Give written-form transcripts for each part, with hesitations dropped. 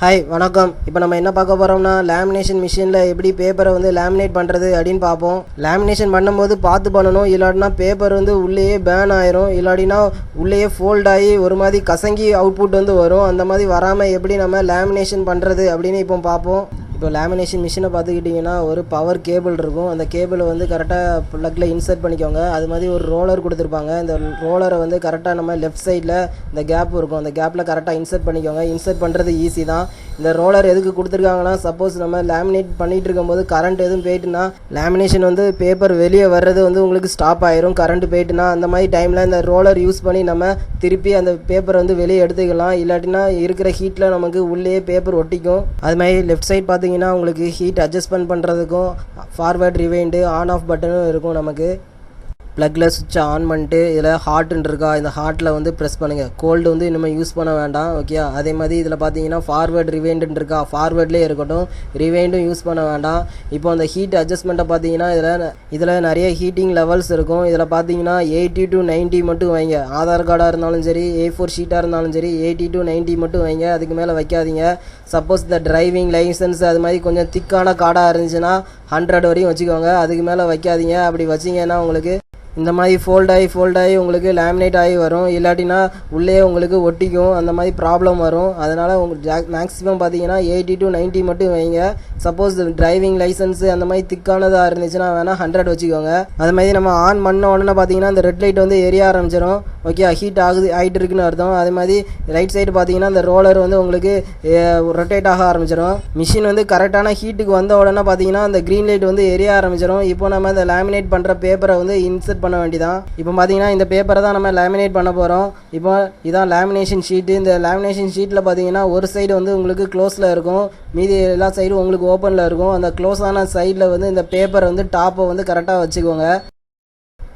Hi வணக்கம். இப்போ நம்ம என்ன பார்க்க போகிறோம்னா லேமினேஷன் மிஷினில் எப்படி பேப்பரை வந்து லேமினேட் பண்ணுறது அப்படின்னு பார்ப்போம். லேமினேஷன் பண்ணும்போது பார்த்து பண்ணணும். இல்லாட்டினா பேப்பர் வந்து உள்ளேயே பேன் ஆயிரும். இல்லாட்டினா உள்ளேயே ஃபோல்ட் ஆகி ஒரு மாதிரி கசங்கி அவுட்புட் வந்து வரும். அந்த மாதிரி வராமல் எப்படி நம்ம லேமினேஷன் பண்ணுறது அப்படின்னு இப்போ பார்ப்போம். இப்போ லேமினேஷன் மிஷினை பார்த்துக்கிட்டிங்கன்னா ஒரு பவர் கேபிள் இருக்கும். அந்த கேபிளை வந்து கரெக்டாக ப்ளக்கில் இன்சர்ட் பண்ணிக்கோங்க. அது மாதிரி ஒரு ரோலர் கொடுத்துருப்பாங்க. இந்த ரோலரை வந்து கரெக்டாக நம்ம லெஃப்ட் சைடில் இந்த கேப் இருக்கும், அந்த கேப்பில் கரெக்டாக இன்சர்ட் பண்ணிக்கோங்க. இன்சர்ட் பண்ணுறது ஈஸி தான். இந்த ரோலர் எதுக்கு கொடுத்துருக்காங்கன்னா, சப்போஸ் நம்ம லேமினேட் பண்ணிகிட்டு இருக்கும்போது கரண்ட் எதுவும் போயிட்டுனா லேமினேஷன் வந்து பேப்பர் வெளியே வர்றது வந்து உங்களுக்கு ஸ்டாப் ஆயிரும். கரண்ட் போயிட்டுனா அந்த மாதிரி டைமில் இந்த ரோலர் யூஸ் பண்ணி நம்ம திருப்பி அந்த பேப்பர் வந்து வெளியே எடுத்துக்கலாம். இல்லாட்டினா இருக்கிற ஹீட்டில் நமக்கு உள்ளே பேப்பர் ஒட்டிக்கும். அது மாதிரி லெஃப்ட் சைட் பார்த்திங்கன்னா உங்களுக்கு ஹீட் அட்ஜஸ்ட்மெண்ட் பண்ணுறதுக்கும் ஃபார்வர்ட் ரிவைண்டு ஆன் ஆஃப் பட்டனும் இருக்கும். நமக்கு ப்ளக்கில் சுவிட்சை ஆன் பண்ணிட்டு இதில் ஹாட்டுன்னு இருக்கா, இந்த ஹாட்டில் வந்து ப்ரெஸ் பண்ணுங்கள். கோல்டு வந்து இனிமேல் யூஸ் பண்ண வேண்டாம். ஓகே, அதே மாதிரி இதில் பார்த்தீங்கன்னா ஃபார்வர்ட் ரிவைண்டுன்னு இருக்கா, ஃபார்வர்ட்லேயே இருக்கட்டும், ரிவைண்டும் யூஸ் பண்ண வேண்டாம். இப்போ அந்த ஹீட் அட்ஜஸ்ட்மெண்ட்டை பார்த்தீங்கன்னா இதில் நிறைய ஹீட்டிங் லெவல்ஸ் இருக்கும். இதில் பார்த்தீங்கன்னா 80 to 90 மட்டும் வைங்க. ஆதார் கார்டாக இருந்தாலும் சரி, A4 ஷீட்டாக இருந்தாலும் சரி, 80 to 90 மட்டும் வைங்க. அதுக்கு மேலே வைக்காதீங்க. சப்போஸ் இந்த டிரைவிங் லைசன்ஸ் அது மாதிரி கொஞ்சம் திக்கான கார்டாக இருந்துச்சுன்னா 100 வரையும் வச்சுக்கோங்க. அதுக்கு மேலே வைக்காதீங்க. அப்படி வச்சிங்கன்னா உங்களுக்கு இந்த மாதிரி ஃபோல்ட் ஆகி உங்களுக்கு லேமினேட் ஆகி வரும். இல்லாட்டினா உள்ளே உங்களுக்கு ஒட்டிக்கும். அந்த மாதிரி ப்ராப்ளம் வரும். அதனால் உங்களுக்கு மேக்ஸிமம் பார்த்தீங்கன்னா 80 to 90 மட்டும் வைங்க. சப்போஸ் டிரைவிங் லைசன்ஸு அந்த மாதிரி திக்கானதாக இருந்துச்சுன்னா வேணால் 100 வச்சுக்கோங்க. அது மாதிரி நம்ம ஆன் பண்ண உடனே பார்த்தீங்கன்னா இந்த ரெட் லைட் வந்து எரிய ஆரம்பிச்சிடும். ஓகே, ஹீட் ஆகிட்டு இருக்குன்னு அர்த்தம். அதே மாதிரி ரைட் சைடு பார்த்தீங்கன்னா இந்த ரோலர் வந்து உங்களுக்கு ரொட்டேட் ஆக ஆரம்பிச்சிடும். மிஷின் வந்து கரெக்டான ஹீட்டுக்கு வந்த உடனே பார்த்தீங்கன்னா அந்த க்ரீன் லைட் வந்து எரிய ஆரம்பிச்சிடும். இப்போ நம்ம இந்த லேமினேட் பண்ணுற பேப்பரை வந்து இன்சர்ட் பண்ண வேண்டியதான். இப்போ பார்த்தீங்கன்னா இந்த பேப்பரை தான் நம்ம லேமினேட் பண்ண போகிறோம். இப்போ இதான் லேமினேஷன் ஷீட்டு. இந்த லேமினேஷன் ஷீட்டில் பார்த்தீங்கன்னா ஒரு சைடு வந்து உங்களுக்கு க்ளோஸில் இருக்கும், மீதி எல்லா சைடும் உங்களுக்கு ஓப்பனில் இருக்கும். அந்த க்ளோஸான சைடில் வந்து இந்த பேப்பரை வந்து டாப்பை வந்து கரெக்டாக வச்சுக்கோங்க.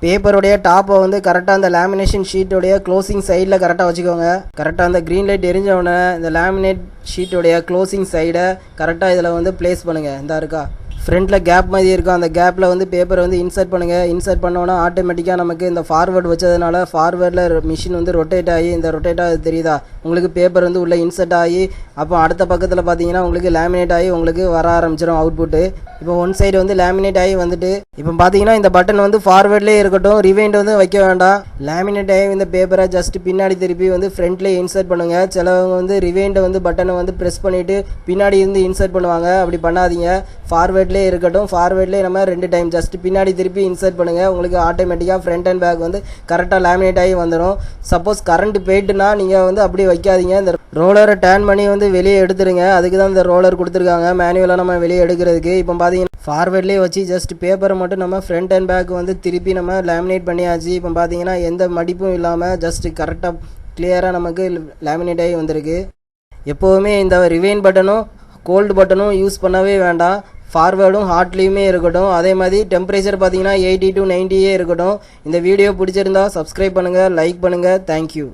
பேப்பருடைய டாப்பை வந்து கரெக்டாக அந்த லேமினேஷன் ஷீட்டோடைய க்ளோசிங் சைடில் கரெக்டாக வச்சுக்கோங்க. கரெக்டாக அந்த க்ரீன் லைட் எரிஞ்சவுடனே இந்த லேமினேட் ஷீட்டோடைய க்ளோசிங் சைடை கரெக்டாக இதில் வந்து ப்ளேஸ் பண்ணுங்கள். இந்த இருக்கா ஃப்ரண்ட்டில் கேப் மாதிரி இருக்கும், அந்த கேப்பில் வந்து பேப்பரை வந்து இன்சர்ட் பண்ணுங்கள். இன்சர்ட் பண்ணோன்னா ஆட்டோமேட்டிக்காக நமக்கு இந்த ஃபார்வர்ட் வச்சதுனால ஃபார்வர்டில் மிஷின் வந்து ரொட்டேட் ஆகி இந்த ரொட்டேட் ஆகி தெரியுதா உங்களுக்கு, பேப்பர் வந்து உள்ளே இன்சர்ட் ஆகி அப்போ அடுத்த பக்கத்தில் பார்த்தீங்கன்னா உங்களுக்கு லேமினேட் ஆகி உங்களுக்கு வர ஆரம்பிச்சிடும் அவுட்புட்டு. இப்போ ஒன் சைடு வந்து லேமினேட் ஆகி வந்துட்டு இப்போ பார்த்தீங்கன்னா இந்த பட்டன் வந்து ஃபார்வர்ட்லேயே இருக்கட்டும், ரிவைண்ட் வந்து வைக்க வேண்டாம். லேமினேட் ஆகி இந்த பேப்பரை ஜஸ்ட் பின்னாடி திருப்பி வந்து ஃப்ரண்ட்லேயே இன்சர்ட் பண்ணுங்கள். சிலவங்க வந்து ரிவைண்டை வந்து பட்டனை வந்து ப்ரெஸ் பண்ணிவிட்டு பின்னாடி இருந்து இன்சர்ட் பண்ணுவாங்க. அப்படி பண்ணாதீங்க. ஃபார்வர்ட்லேயே இருக்கட்டும். ஃபார்வர்ட்லேயே நம்ம 2 டைம் ஜஸ்ட் பின்னாடி திருப்பி இன்சர்ட் பண்ணுங்கள். உங்களுக்கு ஆட்டோமேட்டிக்காக ஃப்ரண்ட் அண்ட் பேக் வந்து கரெக்டாக லேமினேட் ஆகி வந்துடும். சப்போஸ் கரண்ட் போயிட்டுனா நீங்கள் வந்து அப்படியே வைக்காதீங்க. இந்த ரோலரை டர்ன் பண்ணி வந்து வெளியே எடுத்துருங்க. அதுக்கு தான் இந்த ரோலர் கொடுத்துருக்காங்க, மேனுவலாக நம்ம வெளியே எடுக்கிறதுக்கு. இப்போ பார்த்தீங்கன்னா ஃபார்வர்ட்லேயே வச்சு ஜஸ்ட் பேப்பரை மட்டும் நம்ம ஃப்ரண்ட் அண்ட் பேக் வந்து திருப்பி நம்ம லேமினேட் பண்ணியாச்சு. இப்போ பார்த்தீங்கன்னா எந்த மடிப்பும் இல்லாமல் ஜஸ்ட் கரெக்டாக கிளியராக நமக்கு லேமினேட் ஆகி வந்திருக்கு. எப்போவுமே இந்த ரிவைன் பட்டனும் கோல்டு பட்டனும் யூஸ் பண்ணவே வேண்டாம். ஃபார்வேர்டும் ஹாட்லேயுமே இருக்கட்டும். அதே மாதிரி டெம்பரேச்சர் பார்த்தீங்கன்னா 80 to 90 இருக்கட்டும். இந்த வீடியோ பிடிச்சிருந்தா சப்ஸ்கிரைப் பண்ணுங்கள், லைக் பண்ணுங்கள். தேங்க்யூ.